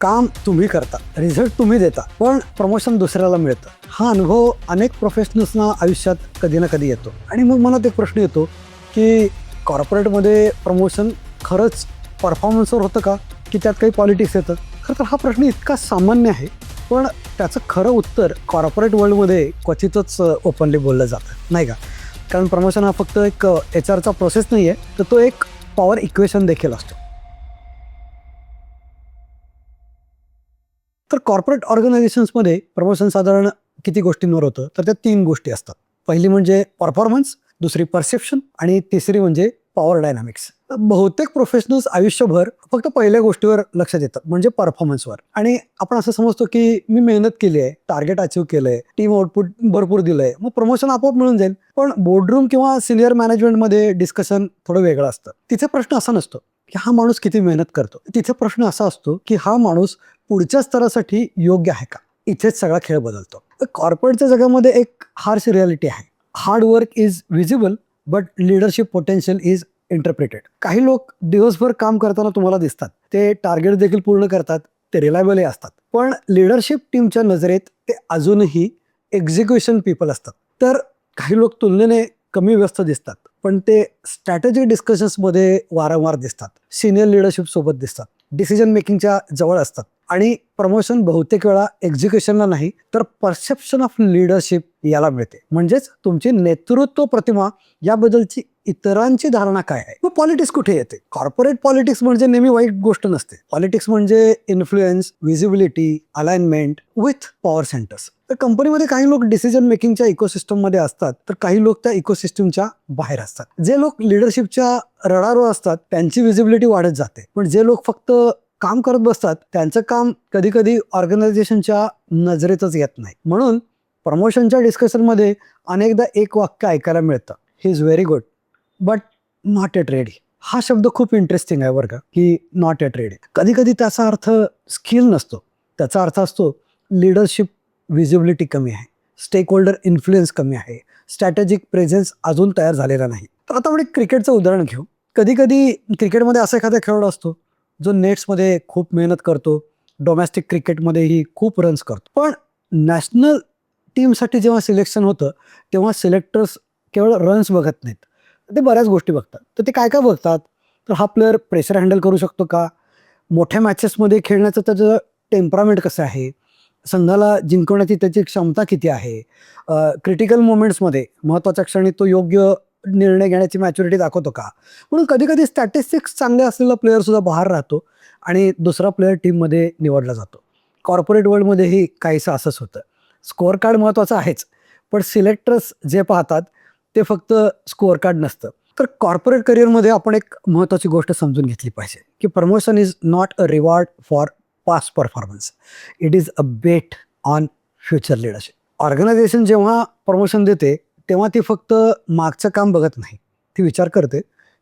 काम तुम्ही करता, रिझल्ट तुम्ही देता, पण प्रमोशन दुसऱ्याला मिळतं. हा अनुभव अनेक प्रोफेशनल्सना आयुष्यात कधी ना कधी येतो. आणि मग मनात एक प्रश्न येतो की कॉर्पोरेटमध्ये प्रमोशन खरंच परफॉर्मन्सवर होतं का, की त्यात काही पॉलिटिक्स येतं? खरं तर हा प्रश्न इतका सामान्य आहे, पण त्याचं खरं उत्तर कॉर्पोरेट वर्ल्डमध्ये क्वचितच ओपनली बोललं जातं, नाही का? कारण प्रमोशन हा फक्त एक HR चा प्रोसेस नाही आहे, तर तो एक पॉवर इक्वेशन देखील असतो. तर कॉर्पोरेट ऑर्गनायझेशन्समध्ये प्रमोशन साधारण किती गोष्टींवर होतं, तर त्या 3 गोष्टी असतात. पहिली म्हणजे परफॉर्मन्स, दुसरी परसेप्शन आणि तिसरी म्हणजे पॉवर डायनामिक्स. बहुतेक प्रोफेशनल्स आयुष्यभर फक्त पहिल्या गोष्टीवर लक्ष देतात, म्हणजे परफॉर्मन्सवर. आणि आपण असं समजतो की मी मेहनत केली आहे, टार्गेट अचीव्ह केलंय, टीम आउटपुट भरपूर दिलंय, मग प्रमोशन आपोआप मिळून जाईल. पण बोर्डरूम किंवा सिनियर मॅनेजमेंटमध्ये डिस्कशन थोडं वेगळं असतं. तिथे प्रश्न असा नसतो की हा माणूस किती मेहनत करतो. तिथे प्रश्न असा असतो की हा माणूस पुढच्या स्तरासाठी योग्य आहे का? इथेच सगळा खेळ बदलतो. कॉर्पोरेटच्या जगामध्ये एक हार्श रियालिटी आहे. Hard work is visible, but leadership potential is interpreted. काही लोक दिवसभर काम करताना तुम्हाला दिसतात, ते टार्गेट देखील पूर्ण करतात, ते रिलायबलही असतात, पण लीडरशिप टीमच्या नजरेत ते अजूनही एक्झिक्युशन पीपल असतात. तर काही लोक तुलनेने कमी व्यस्त दिसतात, पण ते स्ट्रॅटेजिक डिस्कशन्समध्ये वारंवार दिसतात, सिनियर लिडरशिप सोबत दिसतात, डिसिजन मेकिंगच्या जवळ असतात. आणि प्रमोशन बहुतेक वेळा एक्झिक्युशनला नाही, तर परसेप्शन ऑफ लीडरशिप याला मिळते. म्हणजेच तुमची नेतृत्व प्रतिमा याबद्दलची इतरांची धारणा काय आहे. मग पॉलिटिक्स कुठे येते? कॉर्पोरेट पॉलिटिक्स म्हणजे नेहमी वाईट गोष्ट नसते. पॉलिटिक्स म्हणजे influence, visibility, alignment with power centres. तर कंपनीमध्ये काही लोक डिसिजन मेकिंगच्या इकोसिस्टम मध्ये असतात, तर काही लोक त्या इकोसिस्टमच्या बाहेर असतात. जे लोक लिडरशिपच्या रडारवर असतात त्यांची व्हिजिबिलिटी वाढत जाते, पण जे लोक फक्त काम करत बसतात त्यांचं काम कधी कधी ऑर्गनायझेशनच्या नजरेतच येत नाही. म्हणून प्रमोशनच्या डिस्कशनमध्ये अनेकदा एक वाक्य ऐकायला मिळतं, he is very good but not at ready. हा शब्द खूप इंटरेस्टिंग आहे बरं का, की नॉट एट रेडी. कधी कधी त्याचा अर्थ स्किल नसतो, त्याचा अर्थ असतो लिडरशिप विजिबिलिटी कमी आहे, स्टेक होल्डर इन्फ्लुएन्स कमी आहे, स्ट्रॅटेजिक प्रेझेन्स अजून तयार झालेला नाही. तर आता आपण एक क्रिकेटचं उदाहरण घेऊ. कधी कधी क्रिकेटमध्ये असा एखादा खेळाडू असतो जो नेट्समध्ये खूप मेहनत करतो, डोमेस्टिक क्रिकेटमध्येही खूप रन्स करतो, पण नॅशनल टीमसाठी जेव्हा सिलेक्शन होतं तेव्हा सिलेक्टर्स केवळ रन्स बघत नाहीत, ते बऱ्याच गोष्टी बघतात. तर ते काय काय बघतात, तर हा प्लेअर प्रेशर हँडल करू शकतो का, मोठ्या मॅचेसमध्ये खेळण्याचं त्याचं टेम्परामेंट कसं आहे, संघाला जिंकवण्याची त्याची क्षमता किती आहे, क्रिटिकल मोमेंट्समध्ये महत्त्वाच्या क्षणी तो योग्य निर्णय घेण्याची मॅच्युरिटी दाखवतो का. म्हणून कधी कधी स्टॅटिस्टिक्स चांगले असलेला प्लेअर सुद्धा बाहेर राहतो आणि दुसरा प्लेअर टीममध्ये निवडला जातो. कॉर्पोरेट वर्ल्डमध्येही काहीसं असंच होतं. स्कोअर कार्ड महत्त्वाचं आहेच, पण सिलेक्टर्स जे पाहतात ते फक्त स्कोअर कार्ड नसतं. तर कॉर्पोरेट करिअरमध्ये आपण एक महत्त्वाची गोष्ट समजून घेतली पाहिजे, की promotion is not a reward for past performance, it is a bet on future leadership. Organisation जेव्हा प्रमोशन देते तेव्हा ती फक्त मागचं काम बघत नाही, ती विचार करते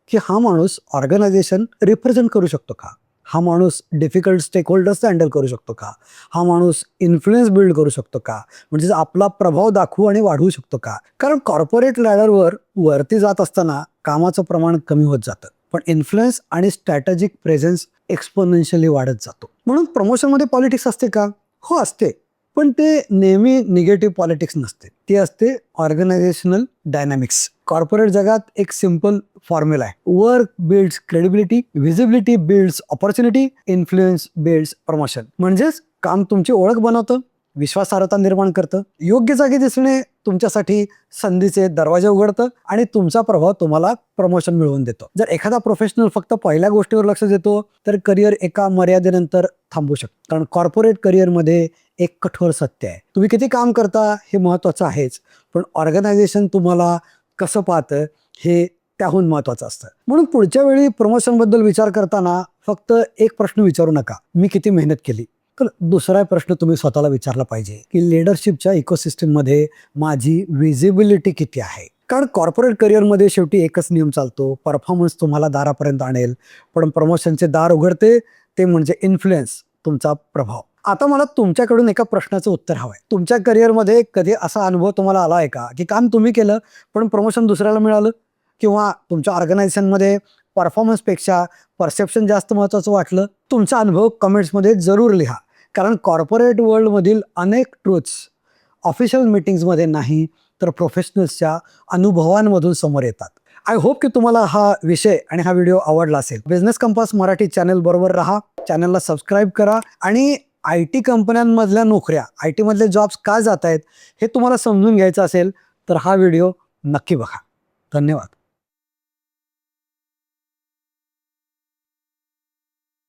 की हा माणूस ऑर्गनायझेशन रिप्रेझेंट करू शकतो का, हा माणूस डिफिकल्ट स्टेक होल्डर्स हँडल करू शकतो का, हा माणूस इन्फ्लुएन्स बिल्ड करू शकतो का, म्हणजे आपला प्रभाव दाखवू आणि वाढवू शकतो का. कारण कॉर्पोरेट लॅडरवर वरती जात असताना कामाचं प्रमाण कमी होत जातं, पण इन्फ्लुएन्स आणि स्ट्रॅटेजिक प्रेझेन्स एक्सपोनेन्शियली वाढत जातो. म्हणून प्रमोशनमध्ये पॉलिटिक्स असते का? हो असते, पण ते नेहमी निगेटिव्ह पॉलिटिक्स नसते, ती असते ऑर्गनायझेशनल डायनामिक्स. कॉर्पोरेट जगात एक सिंपल फॉर्म्युला आहे, work builds credibility, visibility builds opportunity, influence builds promotion. म्हणजेच काम तुमची ओळख बनवतं, विश्वासार्हता निर्माण करतं, योग्य जागी दिसणे तुमच्यासाठी संधीचे दरवाजे उघडतं आणि तुमचा प्रभाव तुम्हाला प्रमोशन मिळवून देतो. जर एखादा प्रोफेशनल फक्त पहिल्या गोष्टीवर लक्ष देतो तर करिअर एका मर्यादेनंतर थांबू शकतं. कारण कॉर्पोरेट करिअरमध्ये एक कठोर सत्य आहे, तुम्ही किती काम करता हे महत्त्वाचं आहेच, पण ऑर्गनायझेशन तुम्हाला कसं पाहतं हे त्याहून महत्त्वाचं असतं. म्हणून पुढच्या वेळी प्रमोशनबद्दल विचार करताना फक्त एक प्रश्न विचारू नका, मी किती मेहनत केली, तर दुसरा प्रश्न तुम्ही स्वतःला विचारला पाहिजे की लिडरशिपच्या इकोसिस्टममध्ये माझी व्हिजिबिलिटी किती आहे. कारण कॉर्पोरेट करिअरमध्ये शेवटी एकच नियम चालतो, परफॉर्मन्स तुम्हाला दारापर्यंत आणेल, पण प्रमोशनचे दार उघडते ते म्हणजे इन्फ्लुएन्स, तुमचा प्रभाव. आता मला तुमच्याकडून एका प्रश्नाचं उत्तर हवं आहे. तुमच्या करिअरमध्ये कधी असा अनुभव तुम्हाला आला आहे का, की काम तुम्ही केलं पण प्रमोशन दुसऱ्याला मिळालं, किंवा तुमच्या ऑर्गनायझेशनमध्ये परफॉर्मन्सपेक्षा परसेप्शन जास्त महत्त्वाचं वाटलं, तुमचा अनुभव कमेंट्समध्ये जरूर लिहा. कारण कॉर्पोरेट वर्ल्डमधील अनेक ट्रूथ्स ऑफिशियल मीटिंग्समध्ये नाही तर प्रोफेशनल्सच्या अनुभवांमधून समोर येतात. आय होप की तुम्हाला हा विषय आणि हा व्हिडिओ आवडला असेल. बिझनेस कंपास मराठी चॅनल बरोबर राहा, चॅनलला सबस्क्राईब करा आणि IT कंपन्यांमधल्या नोकऱ्या, IT मधले जॉब्स का जात आहेत हे तुम्हाला समजून घ्यायचं असेल तर हा व्हिडिओ नक्की बघा. धन्यवाद.